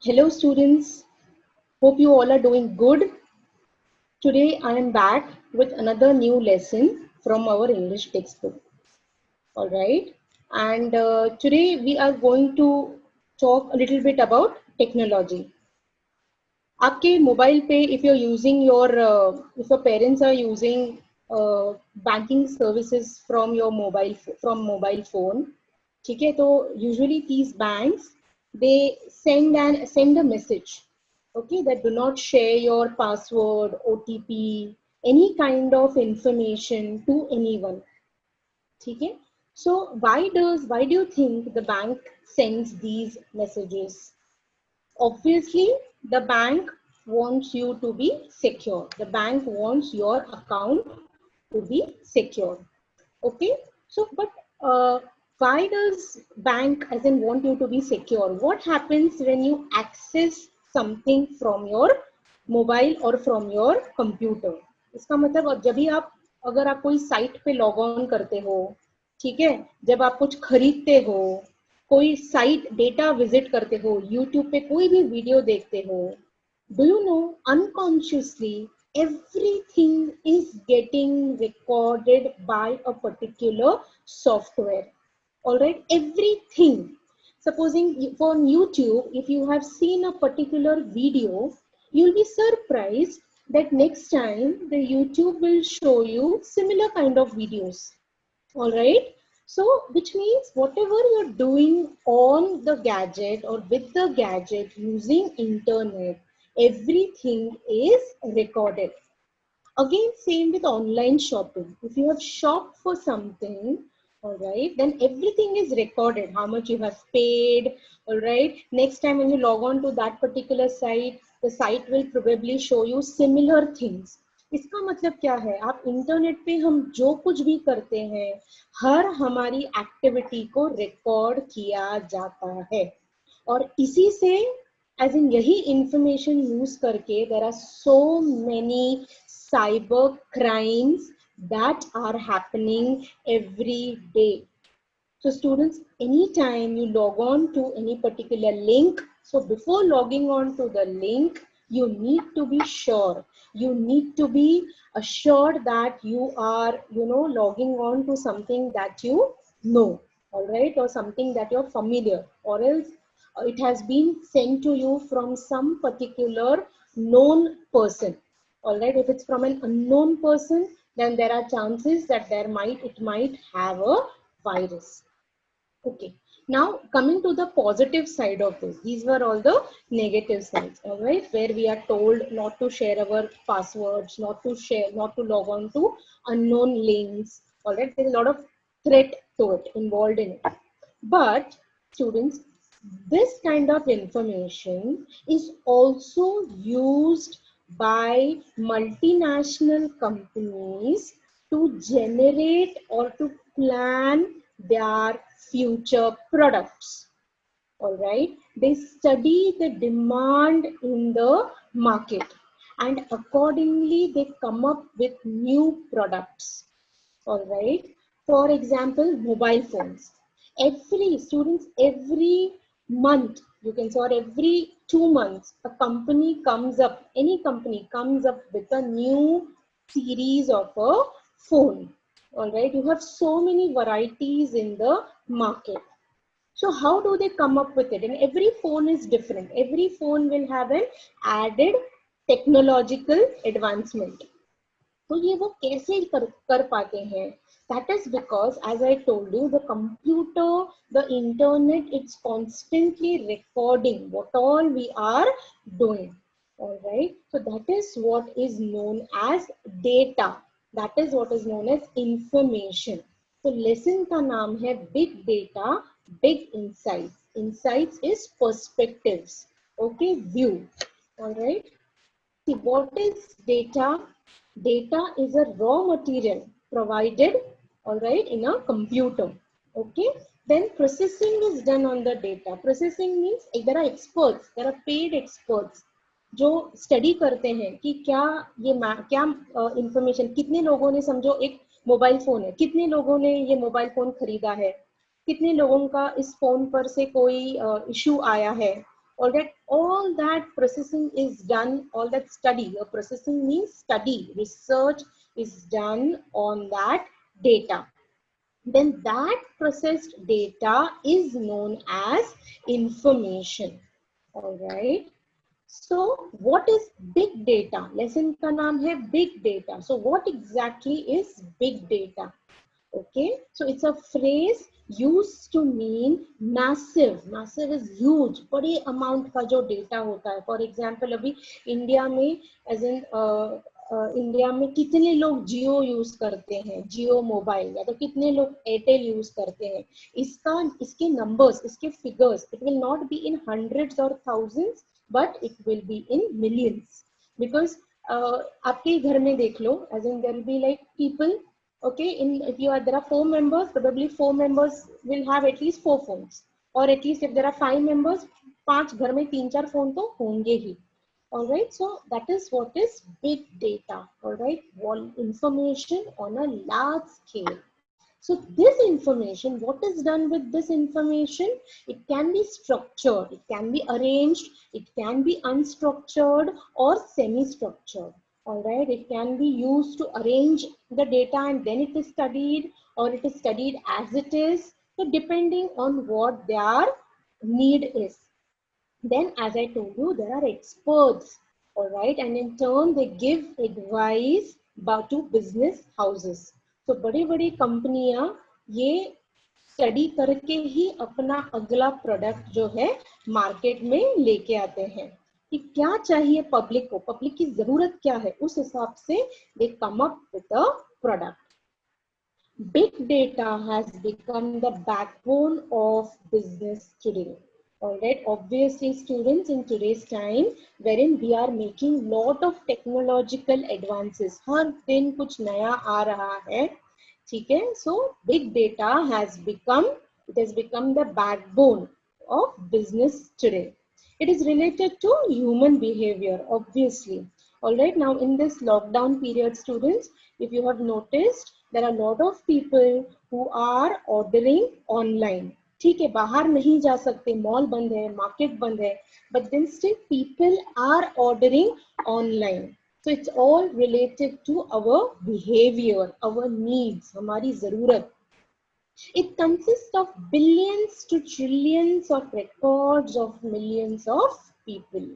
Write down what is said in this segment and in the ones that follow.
Hello students, hope you all are doing good. Today I am back with another new lesson from our English textbook. Alright, and today we are going to talk a little bit about technology. आपके mobile पे if you're using if your parents are using banking services from mobile phone, ठीक है, तो usually these banks they send a message, okay, that do not share your password, OTP, any kind of information to anyone, ठीक है. So why do you think the bank sends these messages? Obviously, the bank wants you to be secure. The bank wants your account to be secure. Okay. So, but why does bank as in want you to be secure? What happens when you access something from your mobile or from your computer? इसका मतलब जब भी आप अगर आप कोई site पे log on करते हो, ठीक है, जब आप कुछ खरीदते हो, कोई साइट डेटा विजिट करते हो, यूट्यूब पे कोई भी वीडियो देखते हो, do you know unconsciously everything is getting recorded by a particular software. All right, everything. Supposing on YouTube, if you have seen a particular video, you'll be surprised that next time the YouTube will show you similar kind of videos. All right, so which means whatever you're doing on the gadget or with the gadget using internet, everything is recorded. Again, same with online shopping. If you have shopped for something, all right, then everything is recorded. How much you have paid, all right. Next time when you log on to that particular site, the site will probably show you similar things. इसका मतलब क्या है, आप internet पे हम जो कुछ भी करते हैं, हर हमारी एक्टिविटी को रिकॉर्ड किया जाता है, और इसी से एज इन यही इंफॉर्मेशन यूज करके there are so many cyber crimes that are happening every day. So students, anytime you log on to any particular link, so before logging on to the link, you need to be sure, you need to be assured that you are, logging on to something that you know, all right, or something that you're familiar, or else it has been sent to you from some particular known person. All right, if it's from an unknown person, then there are chances that it might have a virus. Okay, now coming to the positive side of this, these were all the negative sides, all right, where we are told not to share our passwords, not to log on to unknown links, all right. There's a lot of threat to it involved in it. But students, this kind of information is also used by multinational companies to generate or to plan their future products. All right, they study the demand in the market and accordingly they come up with new products. All right, for example, mobile phones. Every month, you can say, or every 2 months, any company comes up with a new series of a phone. All right, you have so many varieties in the market. So how do they come up with it? And every phone is different. Every phone will have an added technological advancement. तो ये वो कैसे कर पाते हैं? That is because, as I told you, the computer, the internet, it's constantly recording what all we are doing. All right. So that is what is known as data. That is what is known as information. So lesson का नाम है Big Data, Big Insights. Insights is perspectives. Okay, view. All right. See, what is data? Data is a raw material provided, all right, in a computer. Okay. Then processing is done on the data. Processing means there are experts, there are paid experts जो study करते हैं कि क्या information, कितने लोगों ने, समझो एक मोबाइल फोन है, कितने लोगों ने ये मोबाइल फोन खरीदा है, कितने लोगों का इस फोन पर से कोई इशू आया है, All right, all that processing is done, all that study, processing means study, research is done on that data. Then that processed data is known as information. All right. So what is big data? Lesson का नाम है big data. So what exactly is big data? Okay, so it's a phrase used to mean massive. Massive is huge. बड़े amount का जो data होता है. For example, अभी India में as in इंडिया में कितने लोग जियो यूज करते हैं, जियो मोबाइल, या तो कितने लोग एयरटेल यूज करते हैं, इसका इसके नंबर्स, इसके figures, it will not be in hundreds और thousands, but it will be in millions. Because आपके घर में देख लो, as in there will be like people. Okay, if you are, there are 4 members, probably 4 members will have at least 4 phones, or at least if there are 5 members, 5 घर में 3-4 phone तो होंगे ही. All right, so that is what is big data. All right, information on a large scale. So this information, what is done with this information? It can be structured, it can be arranged, it can be unstructured or semi-structured. All right, it can be used to arrange the data and then it is studied, or it is studied as it is. So depending on what their need is. Then, as I told you, there are experts, all right, and in turn they give advice about to business houses. So बड़ी-बड़ी कंपनियां ये study करके ही अपना अगला product जो है market में लेके आते हैं कि क्या चाहिए पब्लिक को, पब्लिक की जरूरत क्या है, उस हिसाब से they come up with a product. Big data has become the backbone of business today. All right, obviously students, in today's time wherein we are making lot of technological advances, हर दिन कुछ नया आ रहा है, ठीक है. So big data has become, it has become the backbone of business today. It is related to human behavior, obviously. All right, now in this lockdown period, students, if you have noticed, there are a lot of people who are ordering online. ठीक है, बाहर नहीं जा सकते, mall बंद है, market बंद है, but then still people are ordering online. So it's all related to our behavior, our needs, हमारी जरूरत. It consists of billions to trillions of records of millions of people.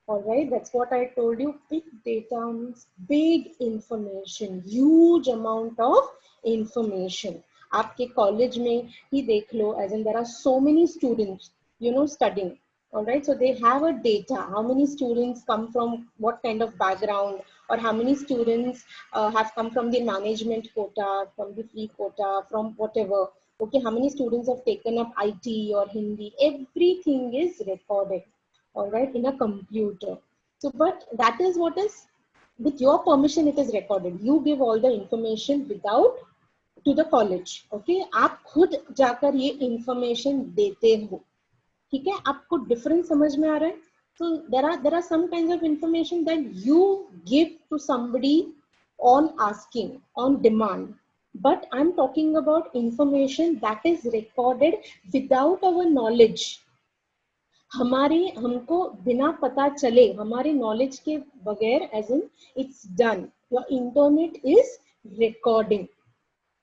All right, that's what I told you. Big data means big information, huge amount of information. आपके college में ही देख लो, as in there are so many students, you know, studying. All right, so they have a data, how many students come from what kind of background, or how many students have come from the management quota, from the free quota, from whatever. Okay, how many students have taken up IT or Hindi, everything is recorded, all right, in a computer. So but that is what is, with your permission it is recorded. You give all the information without to the college. Okay, आप खुद जाकर ये information देते हो, ठीक है. आपको difference समझ में आ रहा है? So there are some kinds of information that you give to somebody on asking, on demand, but I'm talking about information that is recorded without our knowledge. हमारे, हमको बिना पता चले, हमारे नॉलेज के बगैर, as in it's done, your internet is recording.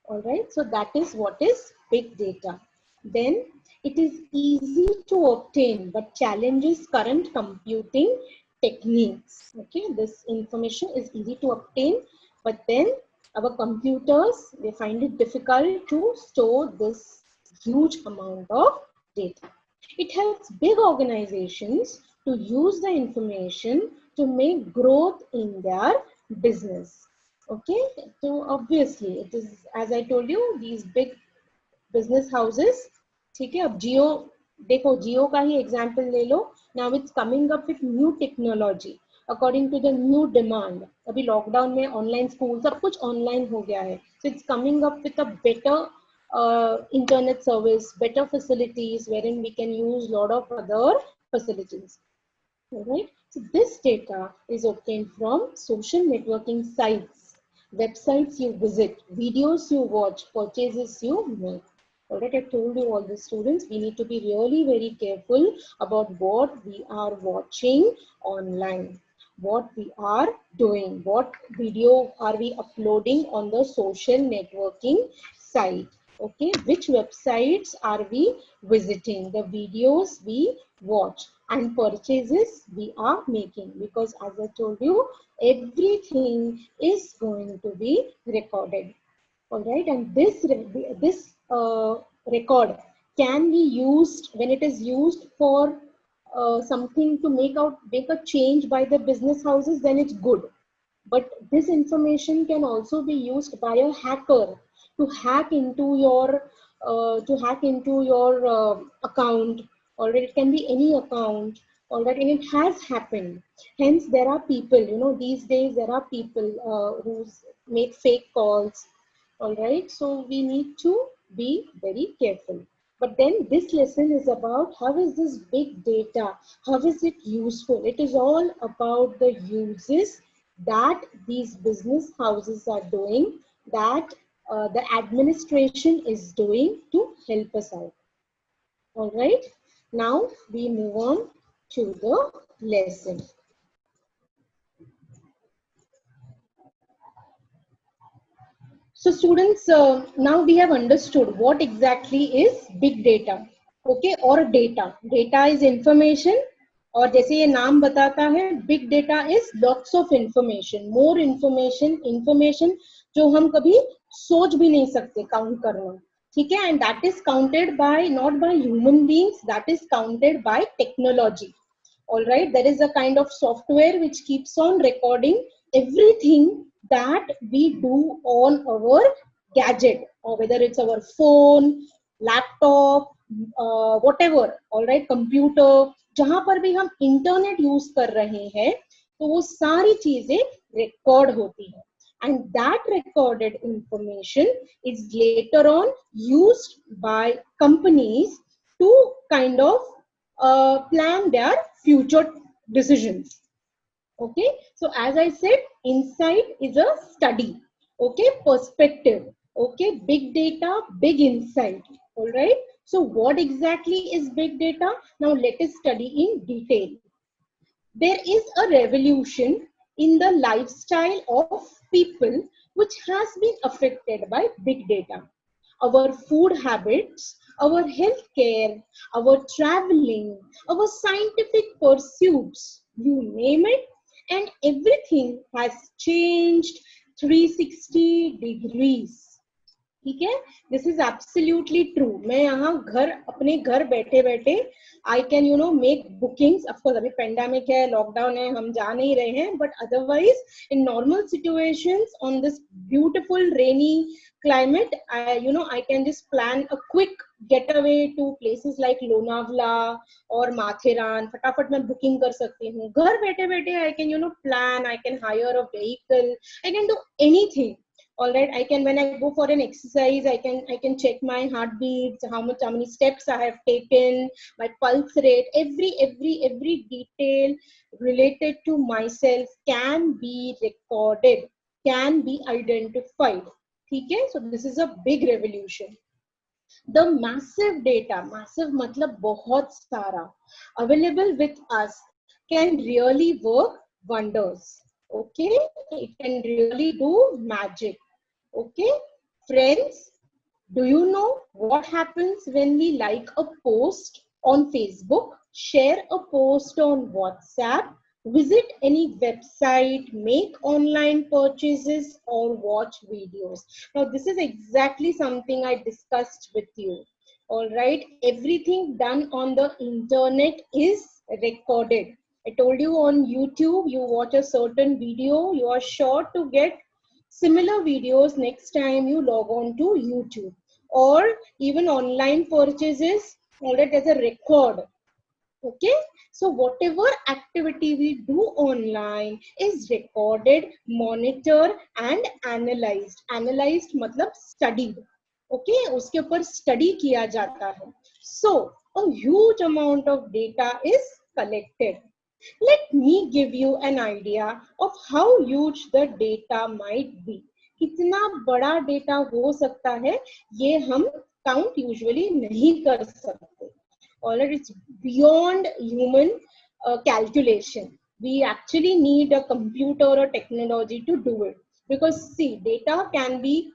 All right, so that is what is big data. Then it is easy to obtain but challenges current computing techniques. Okay, this information is easy to obtain, but then our computers, they find it difficult to store this huge amount of data. It helps big organizations to use the information to make growth in their business. Okay, so obviously it is, as I told you, these big business houses. ठीक है, अब जियो देखो, जियो का ही example ले लो. Now it's coming up with new technology according to the new demand. अभी lockdown में online school, सब कुछ ऑनलाइन हो गया है. So it's coming up with a better internet service, better facilities wherein we can use lot of other facilities. All right. So this data is obtained from social networking sites, websites you visit, videos you watch, purchases you make. Alright, I told you all the students, we need to be really very careful about what we are watching online, what we are doing, what video are we uploading on the social networking site. Okay, which websites are we visiting, the videos we watch, and purchases we are making, because as I told you, everything is going to be recorded. All right, and this record can be used when it is used for something to make a change by the business houses, then it's good. But this information can also be used by a hacker to hack into your account. Already, it can be any account. Already, and it has happened. Hence, there are people. These days there are people who make fake calls. All right, so we need to be very careful. But then this lesson is about how is this big data, how is it useful? It is all about the uses that these business houses are doing, that the administration is doing to help us out. All right, now we move on to the lesson. So students, now we have understood what exactly is big data, okay, or data. Data is information, और जैसे ये नाम बताता है, big data is lots of information, more information, information जो हम कभी सोच भी नहीं सकते काउंट करना, ठीक है, and that is counted by not by human beings, that is counted by technology. All right, there is a kind of software which keeps on recording everything that we do on our gadget, or whether it's our phone, laptop, whatever. All right, computer, जहां पर भी हम internet use कर रहे हैं, तो वो सारी चीजें रिकॉर्ड होती है, and that recorded information is later on used by companies to kind of plan their future decisions. Okay, so as I said, insight is a study. Okay, perspective. Okay, big data, big insight. All right, so what exactly is big data? Now let us study in detail. There is a revolution in the lifestyle of people which has been affected by big data. Our food habits, our healthcare, our traveling, our scientific pursuits, you name it, and everything has changed 360 degrees. ठीक है, this is absolutely true. मैं यहाँ अपने घर बैठे बैठे I can make bookings. Of course अभी pandemic है, लॉकडाउन है, हम जा नहीं रहे हैं, but otherwise in normal situations on this beautiful rainy climate, I can just plan a quick getaway to places like Lonavala और माथेरान. फटाफट मैं बुकिंग कर सकती हूँ घर बैठे बैठे. I can plan, I can hire a vehicle, I can do anything. All right, I can, when I go for an exercise, I can check my heartbeats, how many steps I have taken, my pulse rate, every detail related to myself can be recorded, can be identified. ठीक है, so this is a big revolution. The massive data, massive matlab बहुत सारा, available with us can really work wonders. Okay, it can really do magic. Okay, friends, do you know what happens when we like a post on Facebook, share a post on WhatsApp, visit any website, make online purchases, or watch videos? Now, this is exactly something I discussed with you. All right, everything done on the internet is recorded. I told you on YouTube, you watch a certain video, you are sure to get similar videos next time you log on to YouTube. Or even online purchases, all right, as a record. Okay, so whatever activity we do online is recorded, monitored, and analyzed. Analyzed matlab studied. Okay, उसके ऊपर study किया जाता है. So a huge amount of data is collected. Let me give you an idea of how huge the data might be. कितना बड़ा data हो सकता है, ये हम काउंट यूजुअली नहीं कर सकते. Alright, it's beyond human calculation. We actually need a computer or technology to do it, because see, data can be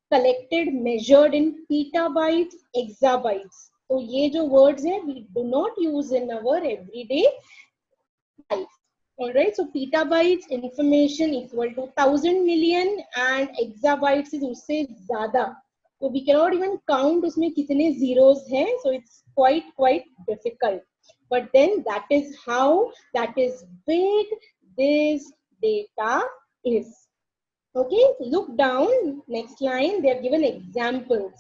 collected, measured in petabytes, exabytes. So ये जो words हैं, we do not use in our everyday life. All right, so petabytes information equal to 1,000,000,000 and exabytes is उससे ज़्यादा. So we cannot even count उसमें कितने zeros हैं. So it's quite difficult. But then that is how, that is big this data is. Okay, look down, next line, they have given examples.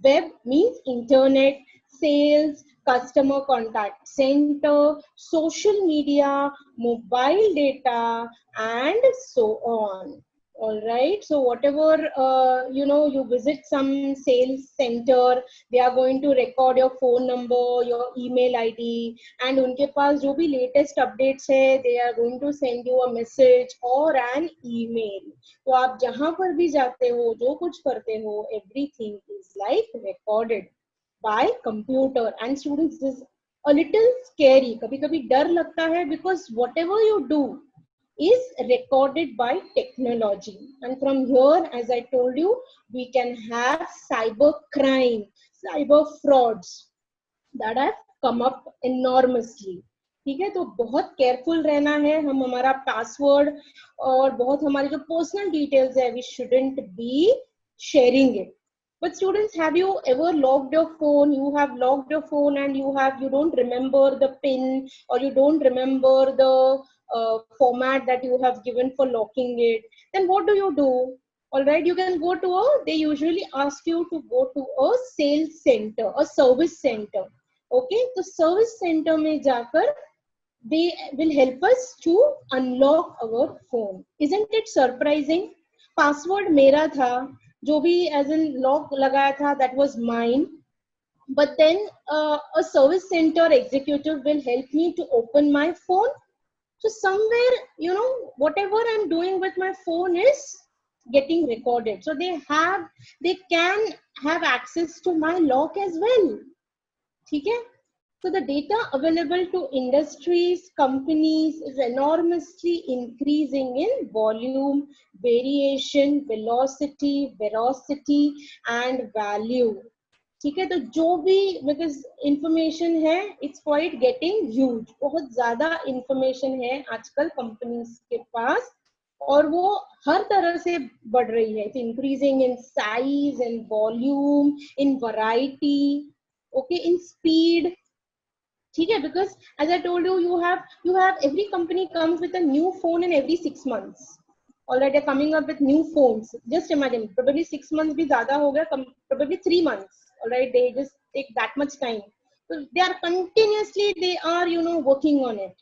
Web means internet, sales, customer contact center, social media, mobile data, and so on. All right, so whatever, you visit some sales center, they are going to record your phone number, your email ID, and उनके पास जो भी latest updates है, they are going to send you a message or an email. तो आप जहां पर भी जाते हो, जो कुछ करते हो, everything is like recorded by computer. And students, this is a little scary. कभी कभी डर लगता है, because whatever you do is recorded by technology. And from here, as I told you, we can have cyber crime, cyber frauds that have come up enormously. ठीक है, तो बहुत careful रहना है. हम हमारा पासवर्ड और बहुत हमारे जो पर्सनल डिटेल्स है, we shouldn't be sharing it. But students, have you ever locked your phone? You have locked your phone and you don't remember the pin, or you don't remember the format that you have given for locking it. Then what do you do? All right, you can go to they usually ask you to go to a sales center, a service center. Okay, so service center में जाकर they will help us to unlock our phone. Isn't it surprising? Password मेरा था, जो भी as in lock लगाया था, that was mine. But then a service center executive will help me to open my phone. So somewhere, whatever I'm doing with my phone is getting recorded. So they can have access to my lock as well. Okay? So the data available to industries, companies is enormously increasing in volume, variation, velocity, veracity, and value. ठीक है, तो जो भी, because information है, it's quite getting huge. बहुत ज्यादा information है आजकल companies के पास, और वो हर तरह से बढ़ रही है. It's increasing in size, in volume, in variety, okay, in speed. ठीक है, because as I told you, you have every company comes with a new phone in every 6 months. Already they're coming up with new phones. Just imagine, probably 6 months भी ज़्यादा हो गया, probably 3 months. Alright, they just take that much time. So they are continuously, they are working on it.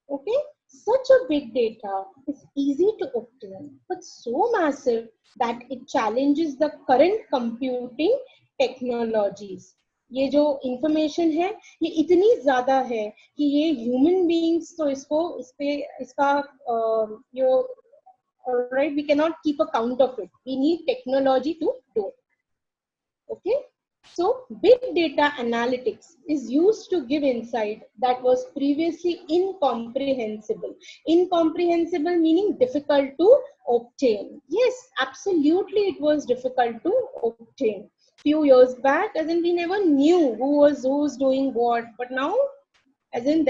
Okay, such a big data is easy to obtain, but so massive that it challenges the current computing technologies. ये जो information है, ये इतनी ज़्यादा है कि ये human beings तो इसका alright, we cannot keep a count of it. We need technology to do it. Okay, so big data analytics is used to give insight that was previously incomprehensible. Incomprehensible meaning difficult to obtain. Yes, absolutely, it was difficult to obtain. Few years back, as in we never knew who's doing what, but now, as in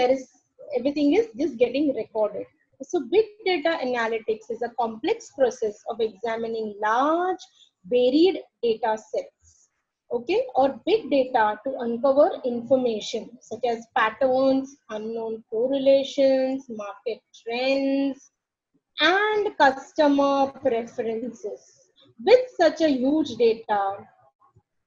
everything is just getting recorded. So big data analytics is a complex process of examining large varied data sets, okay, or big data to uncover information such as patterns, unknown correlations, market trends, and customer preferences. With such a huge data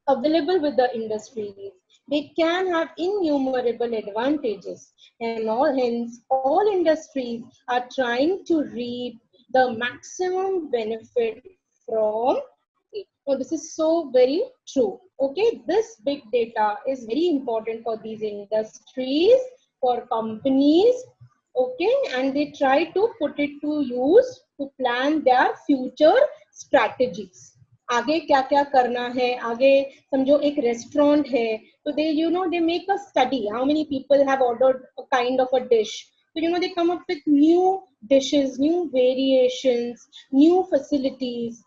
available with the industries, they can have innumerable advantages, and hence all industries are trying to reap the maximum benefit from it. So this is so very true. Okay, this big data is very important for these industries, for companies. Okay, and they try to put it to use to plan their future strategies. आगे क्या क्या करना है, आगे समझो एक restaurant है तो they make a study how many people have ordered a kind of a dish. So they come up with new dishes, new variations, new facilities.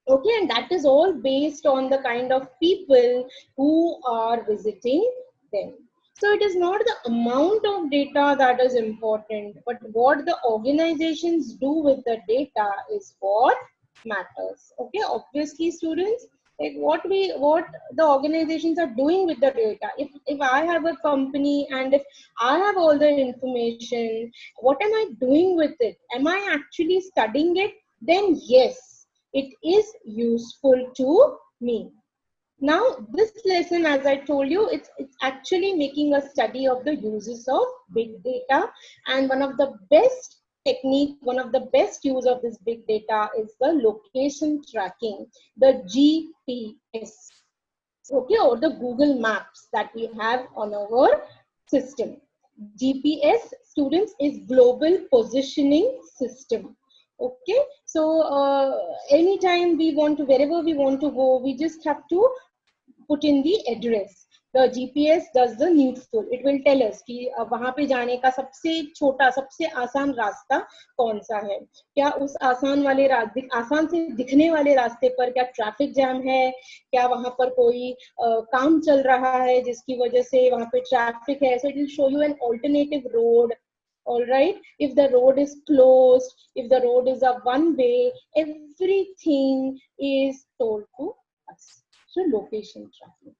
Okay, and that is all based on the kind of people who are visiting them. So it is not the amount of data that is important, but what the organizations do with the data is what matters. Okay, obviously students, like what the organizations are doing with the data. If I have a company and if I have all the information, what am I doing with it? Am I actually studying it? Then yes, it is useful to me. Now, this lesson, as I told you, it's actually making a study of the uses of big data. And one of the best technique, one of the best use of this big data is the location tracking, the GPS, okay, or the Google Maps that we have on our system. GPS, students, is global positioning system. Okay, so anytime we want to, wherever we want to go, we just have to put in the address. The GPS does the needful. It will tell us कि वहाँ पे जाने का सबसे छोटा सबसे आसान रास्ता कौन सा है, क्या उस आसान से दिखने वाले रास्ते पर क्या ट्रैफिक जैम है, क्या वहाँ पर कोई काम चल रहा है जिसकी वजह से वहाँ पे ट्रैफिक है. So it will show you an alternative road. All right, if the road is closed, if the road is a one way, everything is told to us. So location tracking.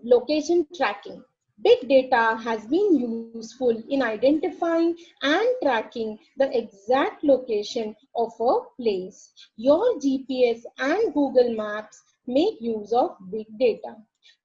Location tracking. Big data has been useful in identifying and tracking the exact location of a place. Your GPS and Google Maps make use of big data.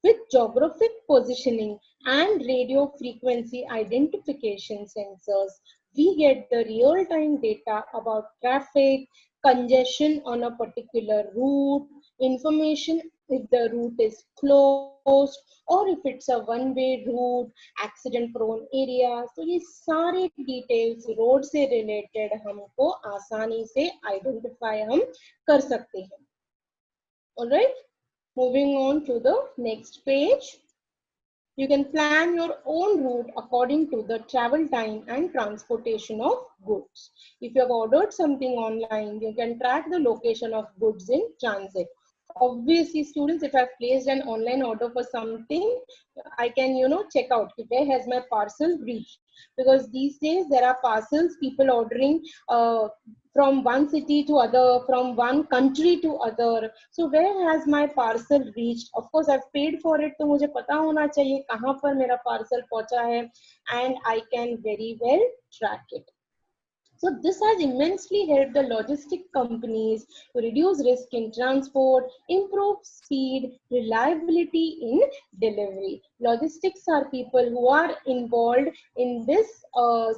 With geographic positioning and radio frequency identification sensors, we get the real-time data about traffic, congestion on a particular route, information if the route is closed or if it's a one-way route, accident prone area. So ये सारे details road से related हमको आसानी से identify हम कर सकते हैं. Alright, moving on to the next page. You can plan your own route according to the travel time and transportation of goods. If you have ordered something online, you can track the location of goods in transit. Obviously, students, if I've placed an online order for something, I can, check out where has my parcel reached. Because these days there are parcels, people ordering from one city to other, from one country to other. So where has my parcel reached? Of course, I've paid for it, तो मुझे पता होना चाहिए कहाँ पर मेरा parcel पहुँचा है, and I can very well track it. So this has immensely helped the logistic companies to reduce risk in transport, improve speed, reliability in delivery. Logistics are people who are involved in this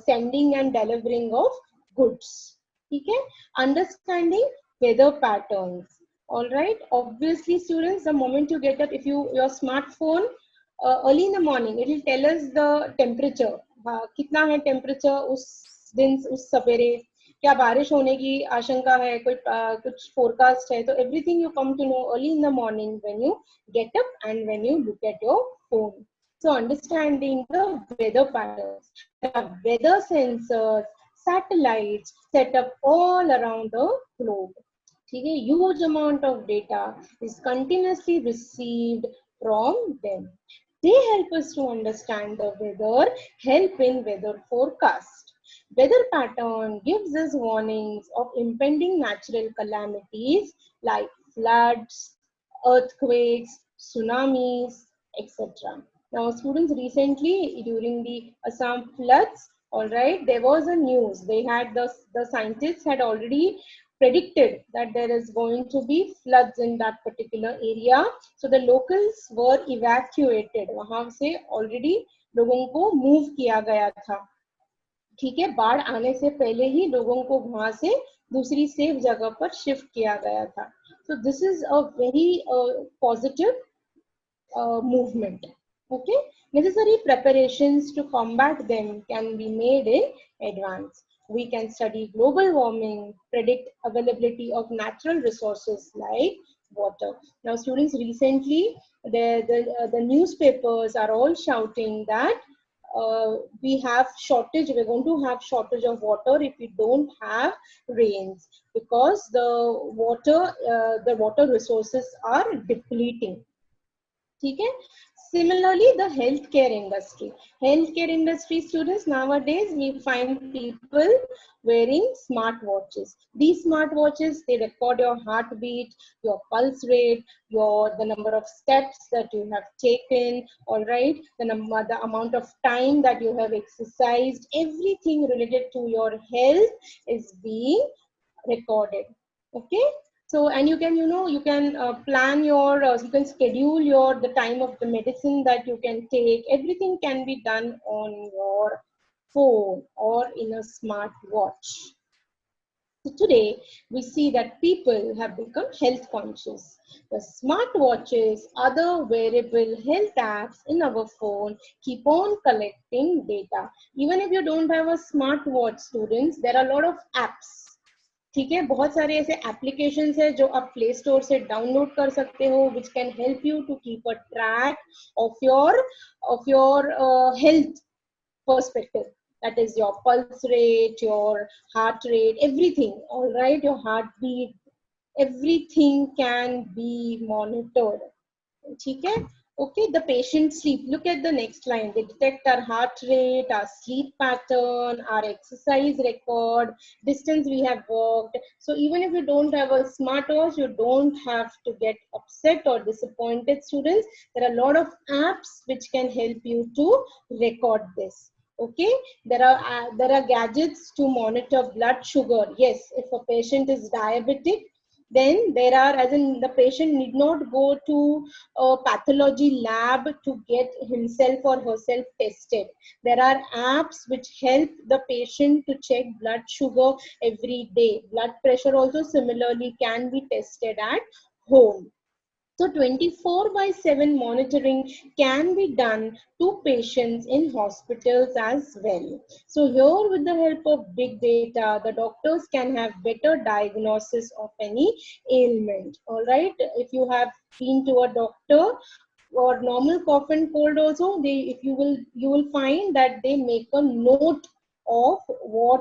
sending and delivering of goods. Okay? Understanding weather patterns. All right. Obviously, students, the moment you get up, if your smartphone early in the morning, it will tell us the temperature. कितना है temperature उस दिन उस सवेरे, क्या बारिश होने की आशंका है, कोई कुछ फोरकास्ट है. तो everything you come to know early in the morning when you get up and when you look at your phone. So understanding the weather patterns, weather sensors, satellites set up all around the globe. Okay, huge amount of data is continuously received from them. They help us to understand the weather, help in weather forecast. Weather pattern gives us warnings of impending natural calamities like floods, earthquakes, tsunamis, etc. Now, students, recently during the Assam floods, all right, there was a news. They had the scientists had already predicted that there is going to be floods in that particular area. So the locals were evacuated. वहाँ से already लोगों को move किया गया था. ठीक है, बाढ़ आने से पहले ही लोगों को वहां से दूसरी सेफ जगह पर शिफ्ट किया गया था. So this is a very positive movement. Okay, necessary preparations to combat them can be made in advance. We can study global warming, predict availability of natural resources like water. Now, students, recently the newspapers are all shouting that we have shortage. We're going to have shortage of water if we don't have rains, because the water resources are depleting. Okay. Similarly, the healthcare industry students, nowadays we find people wearing smartwatches. These smartwatches, they record your heartbeat, your pulse rate, the number of steps that you have taken, all right, the amount of time that you have exercised. Everything related to your health is being recorded. Okay. So, and you can, you can plan your, you can schedule the time of the medicine that you can take. Everything can be done on your phone or in a smart watch. So today we see that people have become health conscious. The smartwatches, other wearable health apps in our phone keep on collecting data. Even if you don't have a smartwatch, students, there are a lot of apps. ठीक है, बहुत सारे ऐसे applications है जो आप play store से download कर सकते हो, which can help you to keep a track of your health perspective. That is your pulse rate, your heart rate, everything. All right, your heartbeat, everything can be monitored. ठीक है. Okay, the patient sleep. Look at the next line. They detect our heart rate, our sleep pattern, our exercise record, distance we have walked. So even if you don't have a smartwatch, you don't have to get upset or disappointed, students. There are a lot of apps which can help you to record this. Okay, there are gadgets to monitor blood sugar. Yes, if a patient is diabetic, then there are, as in the patient need not go to a pathology lab to get himself or herself tested. There are apps which help the patient to check blood sugar every day. Blood pressure also similarly can be tested at home. So 24/7 monitoring can be done to patients in hospitals as well. So here, with the help of big data, the doctors can have better diagnosis of any ailment. All right. If you have been to a doctor or normal cough and cold also, you will find that they make a note of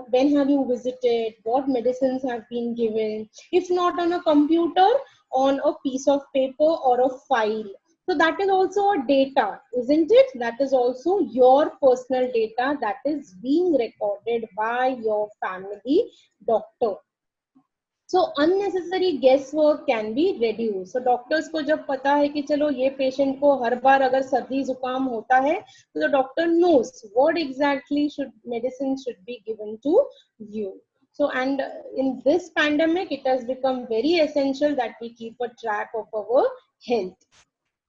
when have you visited, what medicines have been given. If not on a computer, on a piece of paper or a file. So that is also a data, isn't it? That is also your personal data that is being recorded by your family doctor. So unnecessary guesswork can be reduced. So doctors को जब पता है कि चलो ये patient को हर बार अगर सर्दी जुकाम होता है, तो the doctor knows what exactly medicine should be given to you. So, and in this pandemic, it has become very essential that we keep a track of our health.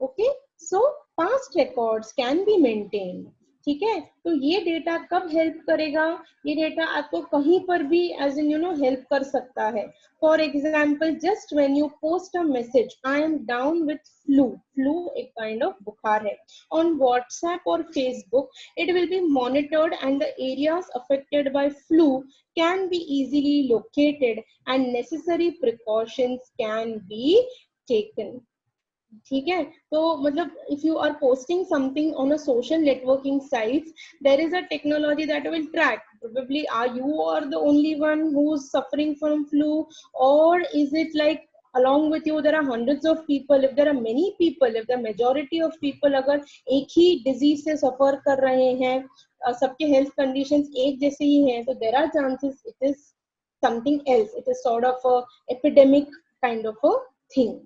Okay, so past records can be maintained. ठीक है, तो ये data कब help करेगा? ये data आपको कहीं पर भी एज इन हेल्प कर सकता है. For example, just when you post a message, I am down with flu एक काइंड ऑफ बुखार है, ऑन व्हाट्सएप और Facebook, it will B monitored and the areas affected by flu can be easily located and necessary precautions can be taken. ठीक है, तो मतलब if you are posting something on a social networking sites, there is a technology that will track probably are you are the only one who's suffering from flu, or is it like along with you there are hundreds of people. If there are many people, if the majority of people अगर एक ही disease से suffer कर रहे हैं, सबके health conditions एक जैसे ही हैं, तो there are chances it is something else. It is sort of a epidemic kind of a thing.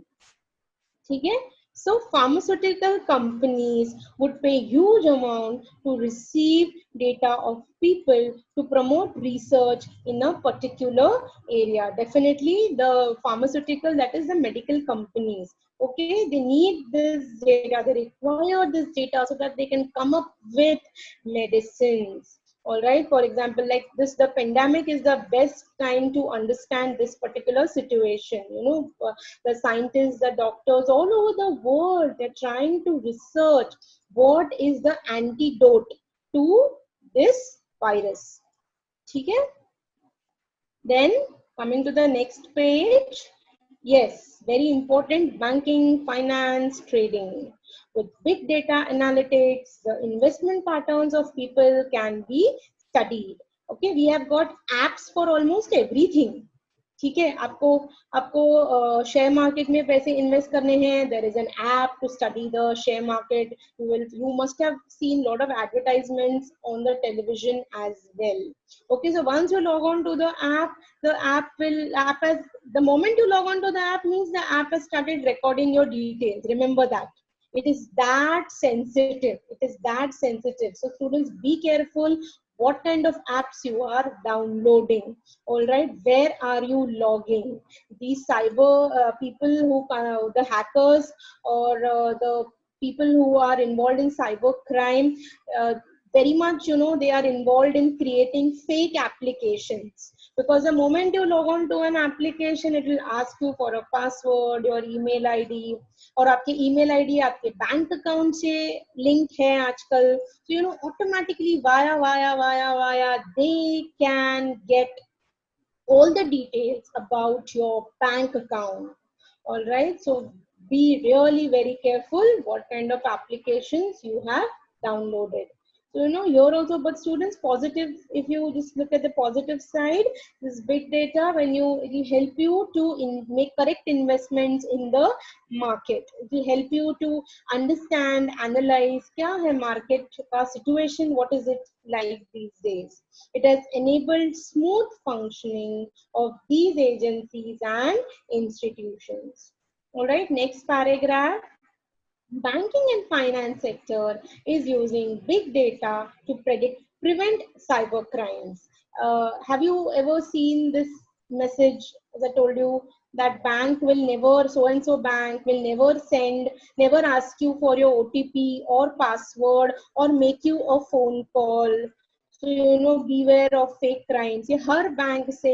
ठीक है. So pharmaceutical companies would pay huge amount to receive data of people to promote research in a particular area. Definitely the pharmaceutical, that is the medical companies, okay, they need this data, they require this data so that they can come up with medicines. All right, for example, like this, the pandemic is the best time to understand this particular situation. The scientists, the doctors all over the world, they're trying to research what is the antidote to this virus. ठीक है. Then coming to the next page, yes, very important, banking, finance, trading. With big data analytics, the investment patterns of people can be studied. Okay, we have got apps for almost everything. ठीक है, आपको आपको share market में पैसे invest करने हैं, there is an app to study the share market. You must have seen lot of advertisements on the television as well. Okay, so once you log on to the app has, the moment you log on to the app means the app has started recording your details. Remember that. It is that sensitive. It is that sensitive. So students, be careful what kind of apps you are downloading. All right, where are you logging? These cyber people who the hackers or the people who are involved in cyber crime, very much, you know, they are involved in creating fake applications, because the moment you log on to an application, it will ask you for a password, your email id, और आपके email id आपके bank account से link है आजकल. So you know, automatically via they can get all the details about your bank account. All right, so be really very careful what kind of applications you have downloaded. So you know, here also, but students, positive, if you just look at the positive side, this big data, when it will help you to make correct investments in the market. It will help you to understand, analyze kya hai market ka situation, what is it like these days. It has enabled smooth functioning of these agencies and institutions. All right, next paragraph. Banking and finance sector is using big data to prevent cyber crimes. Have you ever seen this message, as I told you, that bank will never, so and so bank will never ask you for your OTP or password or make you a phone call. So you know, beware of fake crimes. ये हर bank से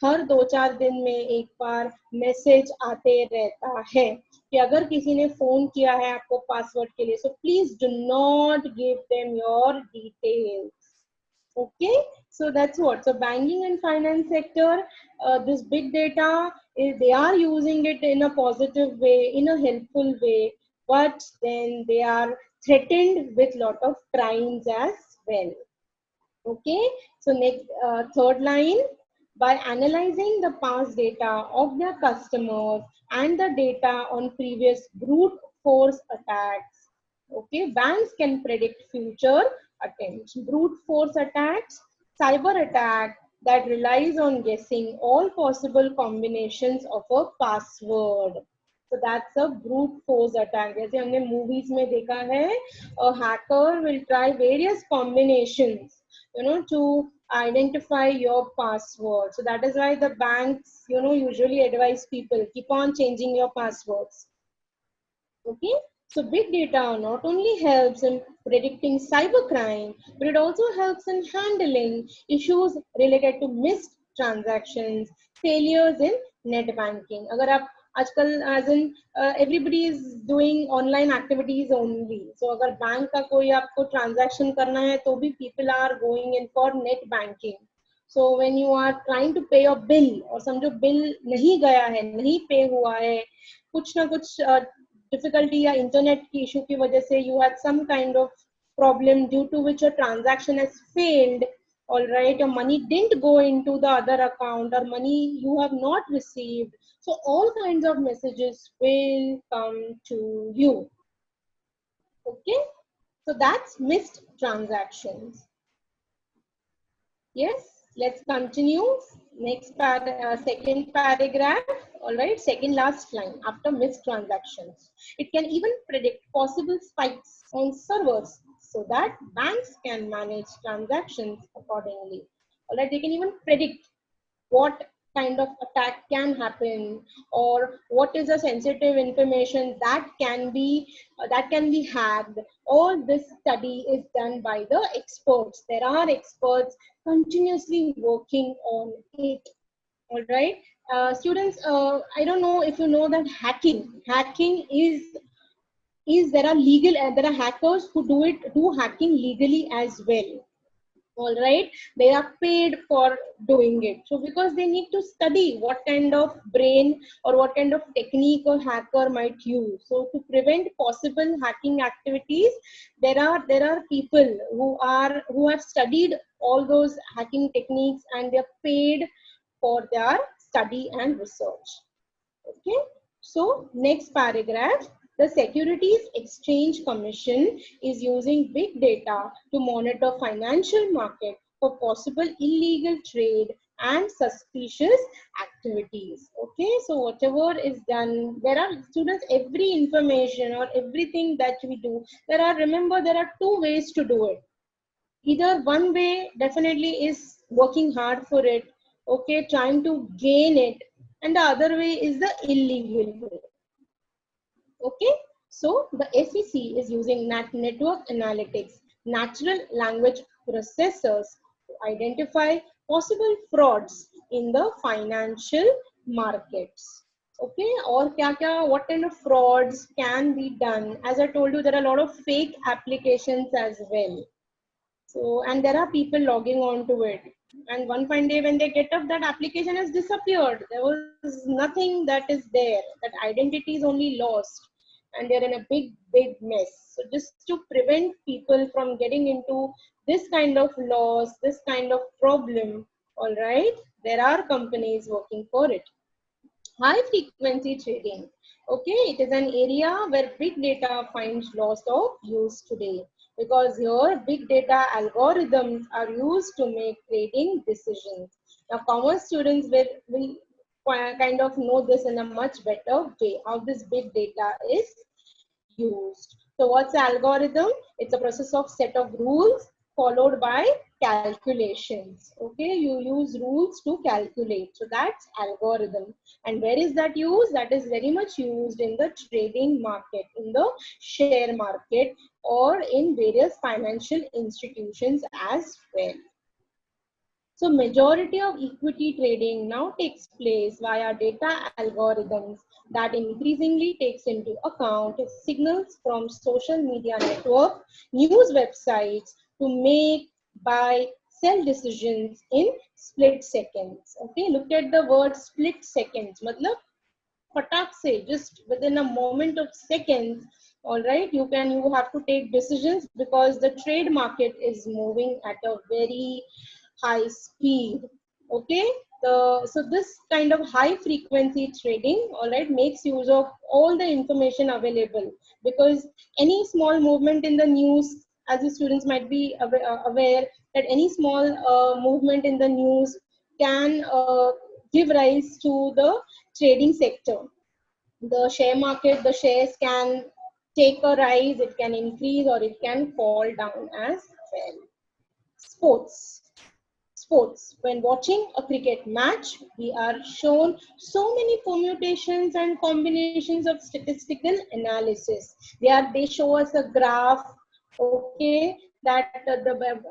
हर 2-4 दिन में एक बार message आते रहता है कि अगर किसी ने फोन किया है आपको पासवर्ड के लिए, so please do not give them your details. Okay, so that's what. So banking and finance sector, this big data, they are using it in a positive way, in a helpful way, but then they are threatened with lot of crimes as well. Okay, so next, third line, by analyzing the past data of their customers and the data on previous brute force attacks, okay, banks can predict future attempts. Brute force attacks, cyber attack that relies on guessing all possible combinations of a password. So that's a brute force attack. जैसे हमने movies में देखा है, a hacker will try various combinations, you know, to identify your password. So that is why the banks, you know, usually advise people keep on changing your passwords. Okay, so big data not only helps in predicting cybercrime, but it also helps in handling issues related to missed transactions, failures in net banking. अगर आप आजकल as in everybody is doing online activities only. So अगर bank का कोई आपको transaction करना है तो भी people are going in for net banking. So when you are trying to pay your bill और समझो bill नहीं गया है, नहीं pay हुआ है, कुछ ना कुछ difficulty या internet की issue की वजह से you had some kind of problem due to which your transaction has failed, all right, your money didn't go into the other account or money you have not received, so all kinds of messages will come to you. Okay, so that's missed transactions. Yes, let's continue. Next second paragraph. All right, second last line. After missed transactions, it can even predict possible spikes on servers so that banks can manage transactions accordingly. All right, they can even predict what kind of attack can happen or what is the sensitive information that can be hacked. All this study is done by the experts. There are experts continuously working on it. All right, students, I don't know if you know that hacking is there are hackers who do hacking legally as well. all right, they are paid for doing it. So because they need to study what kind of brain or what kind of technique a hacker might use. So to prevent possible hacking activities, there are people who have studied all those hacking techniques, and they're paid for their study and research. Okay, so next paragraph. The Securities Exchange Commission is using big data to monitor financial market for possible illegal trade and suspicious activities. Okay, so whatever is done, there are students, every information or everything that we do, remember, there are two ways to do it. Either one way definitely is working hard for it, okay, trying to gain it, and the other way is the illegal way. Okay, so the SEC is using network analytics, natural language processors to identify possible frauds in the financial markets. Okay, or what kind of frauds can be done? As I told you, there are a lot of fake applications as well. So, and there are people logging on to it. And one fine day when they get up, that application has disappeared. There was nothing that is there. That identity is only lost. And they're in a big, big mess. So just to prevent people from getting into this kind of loss, this kind of problem, all right, there are companies working for it. High frequency trading. Okay, it is an area where big data finds lots of use today, because here big data algorithms are used to make trading decisions. Now, commerce students will kind of know this in a much better way, how this big data is used. So what's algorithm? It's a process of set of rules followed by calculations. Okay, you use rules to calculate. So that's algorithm. And where is that used? That is very much used in the trading market, in the share market, or in various financial institutions as well. So majority of equity trading now takes place via data algorithms that increasingly takes into account signals from social media network, news websites to make, buy, sell decisions in split seconds. Okay, look at the word split seconds. Matlab, patak se, just within a moment of seconds, all right, you have to take decisions, because the trade market is moving at a very high speed. Okay, so this kind of high frequency trading, all right, makes use of all the information available, because any small movement in the news, as the students might be aware that any small movement in the news can give rise to the trading sector. The share market, the shares can take a rise, it can increase, or it can fall down as well. Sports. Sports. When watching a cricket match, we are shown so many permutations and combinations of statistical analysis. They show us a graph, okay, that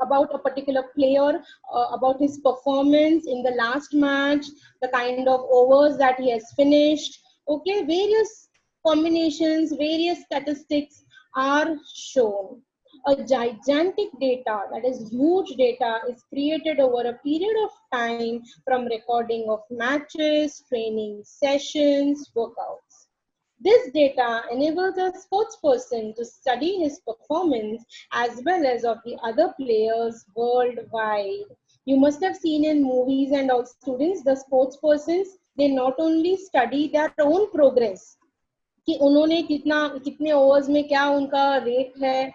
about a particular player, about his performance in the last match, the kind of overs that he has finished. Okay, various combinations, various statistics are shown. A gigantic data, that is huge data, is created over a period of time, from recording of matches, training sessions, workouts. This data enables a sports person to study his performance as well as of the other players worldwide. You must have seen in movies and all, students, the sports persons, they not only study their own progress, कि उन्होंने कितने overs में क्या उनका rate है,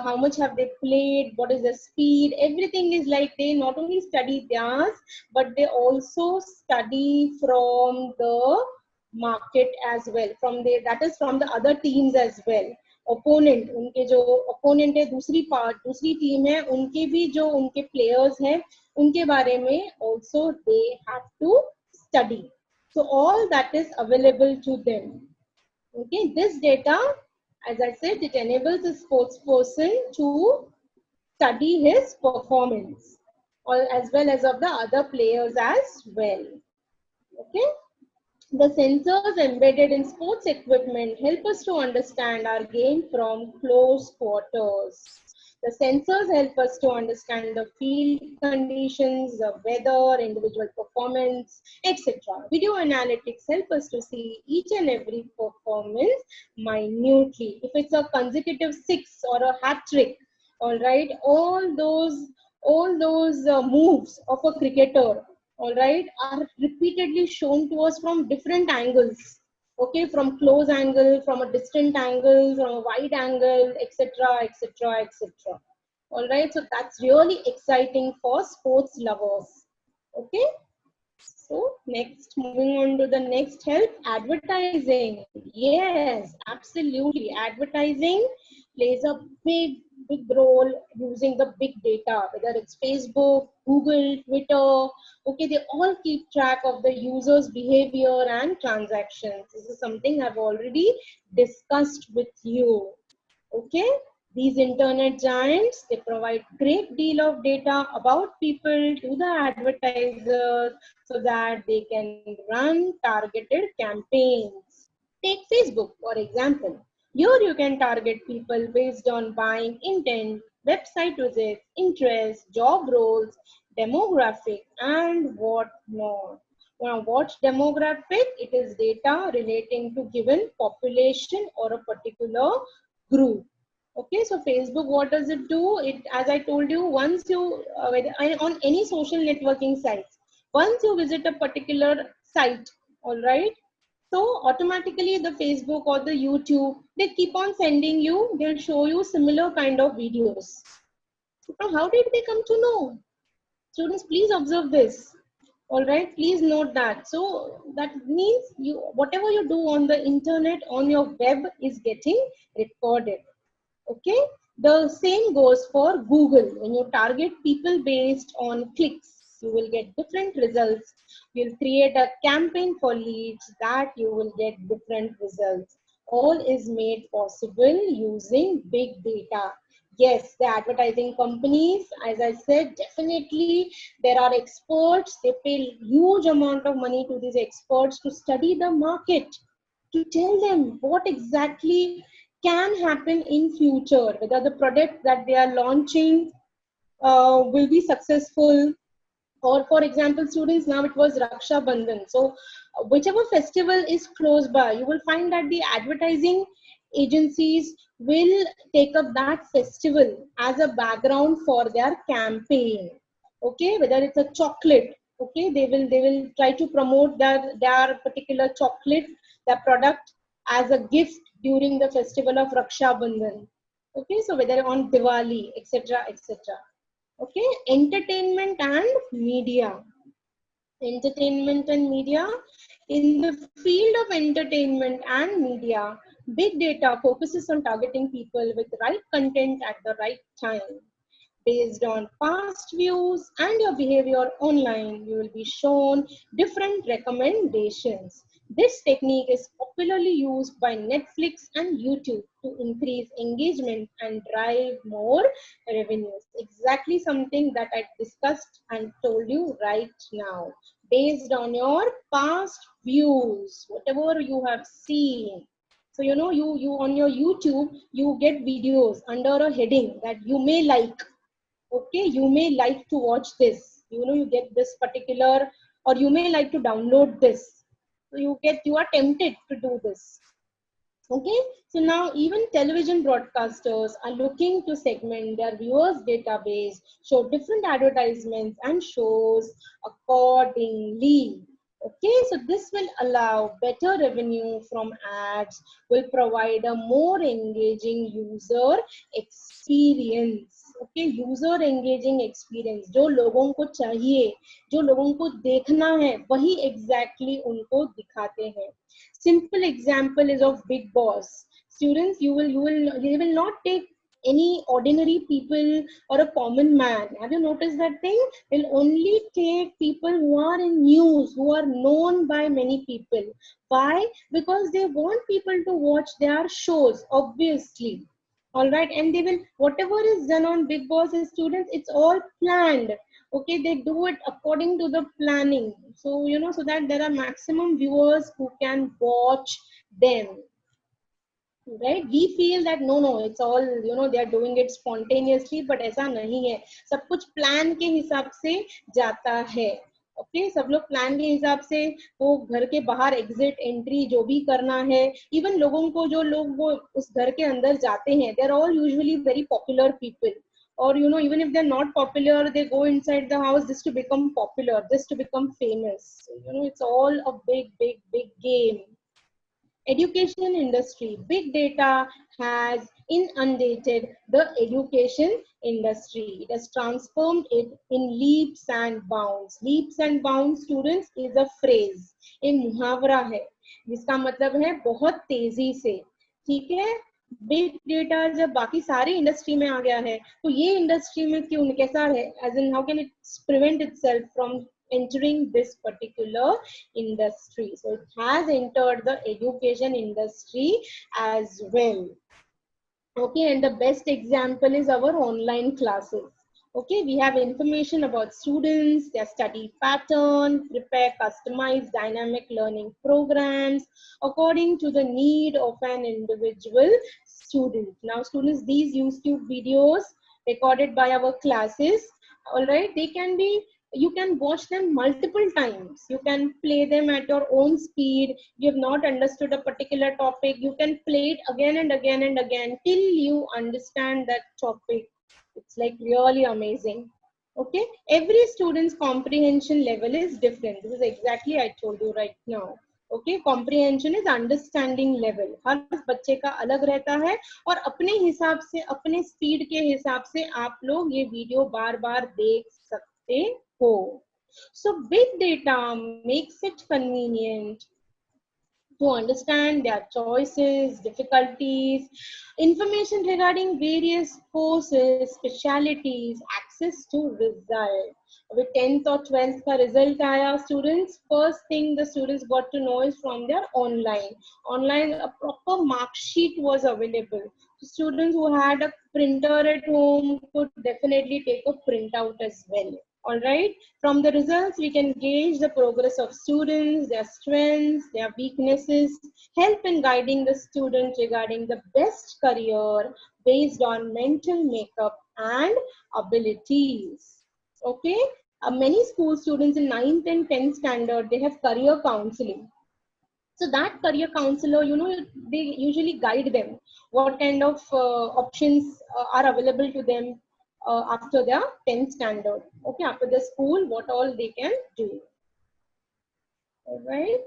how much have they played, what is the speed, everything is like they not only study theirs, but they also study from the market as well, from the, that is from the other teams as well. Opponent, उनके जो opponent है, दूसरी team है, उनके भी जो उनके players हैं, उनके बारे में also they have to study. So all that is available to them. Okay, this data, as I said, it enables a sports person to study his performance, or as well as of the other players as well. Okay, the sensors embedded in sports equipment help us to understand our game from close quarters. The sensors help us to understand the field conditions, the weather, individual performance, etc. Video analytics help us to see each and every performance minutely. If it's a consecutive six or a hat trick, all right, all those moves of a cricketer, all right, are repeatedly shown to us from different angles. Okay, from close angle, from a distant angle, from a wide angle, etc., etc., etc. All right, so that's really exciting for sports lovers. Okay, so next, moving on to the next help, advertising. Yes, absolutely. Advertising plays a big role using the big data, whether it's Facebook, Google, Twitter. Okay, they all keep track of the user's behavior and transactions. This is something I've already discussed with you. Okay, these internet giants, they provide great deal of data about people to the advertisers so that they can run targeted campaigns. Take Facebook, for example. Here you can target people based on buying intent, website visits, interests, job roles, demographic, and whatnot. Now, what's demographic? It is data relating to given population or a particular group. Okay, so Facebook, what does it do? It, as I told you, once you on any social networking sites, once you visit a particular site, all right, so automatically the Facebook or the YouTube, they keep on sending you, they'll show you similar kind of videos. Now, how did they come to know? Students, please observe this. All right, please note that. So that means you, whatever you do on the internet, on your web is getting recorded. Okay, the same goes for Google. When you target people based on clicks, you will get different results. You'll create a campaign for leads, that you will get different results. All is made possible using big data. Yes, the advertising companies, as I said, definitely there are experts. They pay huge amount of money to these experts to study the market, to tell them what exactly can happen in future, whether the product that they are launching will be successful. Or for example, students, now it was Raksha Bandhan, so whichever festival is close by, you will find that the advertising agencies will take up that festival as a background for their campaign. Okay, whether it's a chocolate, okay, they will try to promote their particular chocolate, their product, as a gift during the festival of Raksha Bandhan. Okay, so whether on Diwali, etc., etc. Okay, entertainment and media. Entertainment and media. In the field of entertainment and media, big data focuses on targeting people with right content at the right time. Based on past views and your behavior online, you will be shown different recommendations. This technique is popularly used by Netflix and YouTube to increase engagement and drive more revenues. Exactly something that I discussed and told you right now. Based on your past views, whatever you have seen. So you on your YouTube, you get videos under a heading that you may like. Okay, you may like to watch this, you get this particular, or you may like to download this, so you are tempted to do this. Okay, so now even television broadcasters are looking to segment their viewers database, show different advertisements and shows accordingly. Okay, so this will allow better revenue from ads, will provide a more engaging user experience. Okay, user engaging experience, जो लोगों को चाहिए, जो लोगों को देखना है, वही exactly उनको दिखाते हैं. Simple example is of Big Boss. Students, they will not take any ordinary people or a common man. Have you noticed that thing? They'll only take people who are in news, who are known by many people. Why? Because they want people to watch their shows, obviously. All right, and they will, whatever is done on Big Boss is, students, it's all planned. Okay, they do it according to the planning, so so that there are maximum viewers who can watch them. right? We feel that no, it's all, they are doing it spontaneously, but ऐसा नहीं है, सब कुछ plan के हिसाब से जाता है। ओके, सब लोग प्लान के हिसाब से वो घर के बाहर एग्जिट एंट्री जो भी करना है, इवन लोगों को, जो लोग वो उस घर के अंदर जाते हैं, they are all usually very popular people, or even if they're not popular, they go inside the house just to become popular, just to become famous. It's all a big game. Education industry, big data has inundated the education industry. It has transformed it in leaps and bounds. Leaps and bounds, students, is a phrase, एक मुहावरा है जिसका मतलब है बहुत तेजी से। ठीक है, बिग डेटा जब बाकी सारी इंडस्ट्री में आ गया है, तो ये इंडस्ट्री में क्यों, कैसा है, as in how can it prevent itself from entering this particular industry. So it has entered the education industry as well. Okay, and the best example is our online classes. Okay, we have information about students, their study pattern, prepare customized dynamic learning programs according to the need of an individual student. Now students, these YouTube videos recorded by our classes, all right, they can be, you can watch them multiple times, you can play them at your own speed. You have not understood a particular topic, you can play it again and again and again till you understand that topic. It's like really amazing. Okay, every student's comprehension level is different. This is exactly I told you right now. Okay, comprehension is understanding level, हर बच्चे का अलग रहता है, और अपने हिसाब से, अपने स्पीड के हिसाब से आप लोग ये वीडियो बार बार देख सकते हो. So big data makes it convenient to understand their choices, difficulties, information regarding various courses, specialities, access to result. With 10th or 12th का result आया students, first thing the students got to know is from their online. Online, a proper mark sheet was available. Students who had a printer at home could definitely take a printout as well. All right, from the results we can gauge the progress of students, their strengths, their weaknesses, help in guiding the student regarding the best career based on mental makeup and abilities. Okay, many school students in 9th and 10th standard, they have career counseling. So that career counselor, they usually guide them what kind of options are available to them after their 10th standard. Okay, after the school, what all they can do. All right.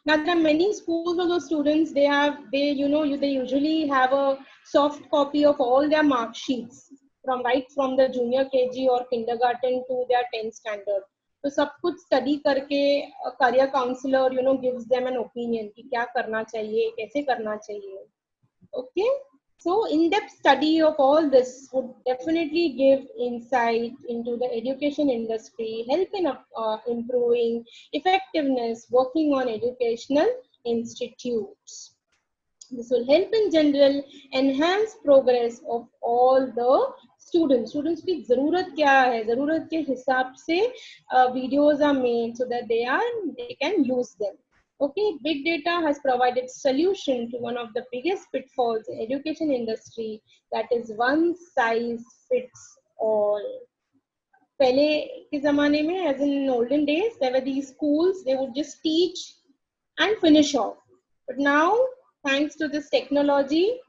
Now there are many schools, although students, they usually have a soft copy of all their mark sheets from right from the junior KG or kindergarten to their 10th standard. तो सब कुछ study करके career counsellor gives them an opinion कि क्या करना चाहिए, कैसे करना चाहिए. Okay, so in-depth study of all this would definitely give insight into the education industry, help in improving effectiveness, working on educational institutes. This will help in general enhance progress of all the students. Students की ज़रूरत क्या है? ज़रूरत के हिसाब से videos are made so that they can use them. Okay, big data has provided solution to one of the biggest pitfalls in education industry, that is one size fits all. पहले के ज़माने में, as in olden days, there were these schools, they would just teach and finish off. But now, thanks to this technology,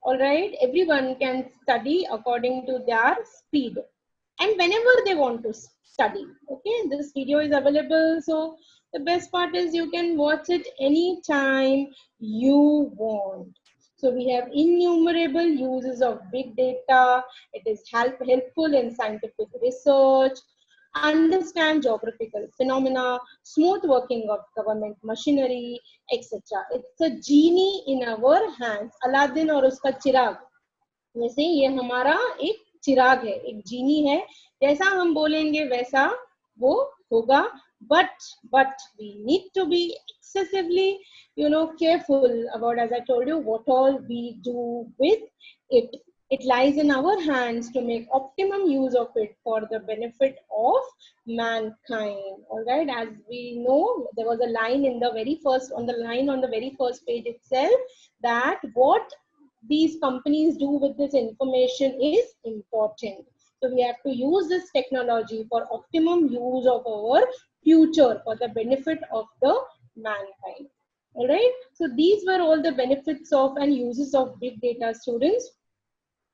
all right, everyone can study according to their speed and whenever they want to study. Okay, this video is available, so the best part is you can watch it anytime you want. So we have innumerable uses of big data. It is helpful in scientific research, understand geographical phenomena, smooth working of government machinery, etc. It's a genie in our hands. Aladdin और उसका चिराग, वैसे ये हमारा एक चिराग है, एक जीनी है, जैसा हम बोलेंगे वैसा वो होगा. But we need to be excessively careful about, as I told you, what all we do with it. It lies in our hands to make optimum use of it for the benefit of mankind. All right, as we know, there was a line in the very first, on the line on the very first page itself, that what these companies do with this information is important. So we have to use this technology for optimum use of our future for the benefit of the mankind. All right. So these were all the benefits of and uses of big data, students.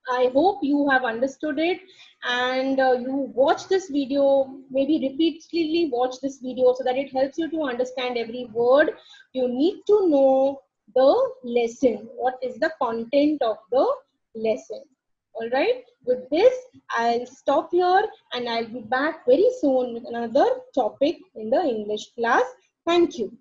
I hope you have understood it, and you watch this video, maybe repeatedly watch this video so that it helps you to understand every word. You need to know the lesson. What is the content of the lesson? All right. With this, I'll stop here and I'll be back very soon with another topic in the English class. Thank you.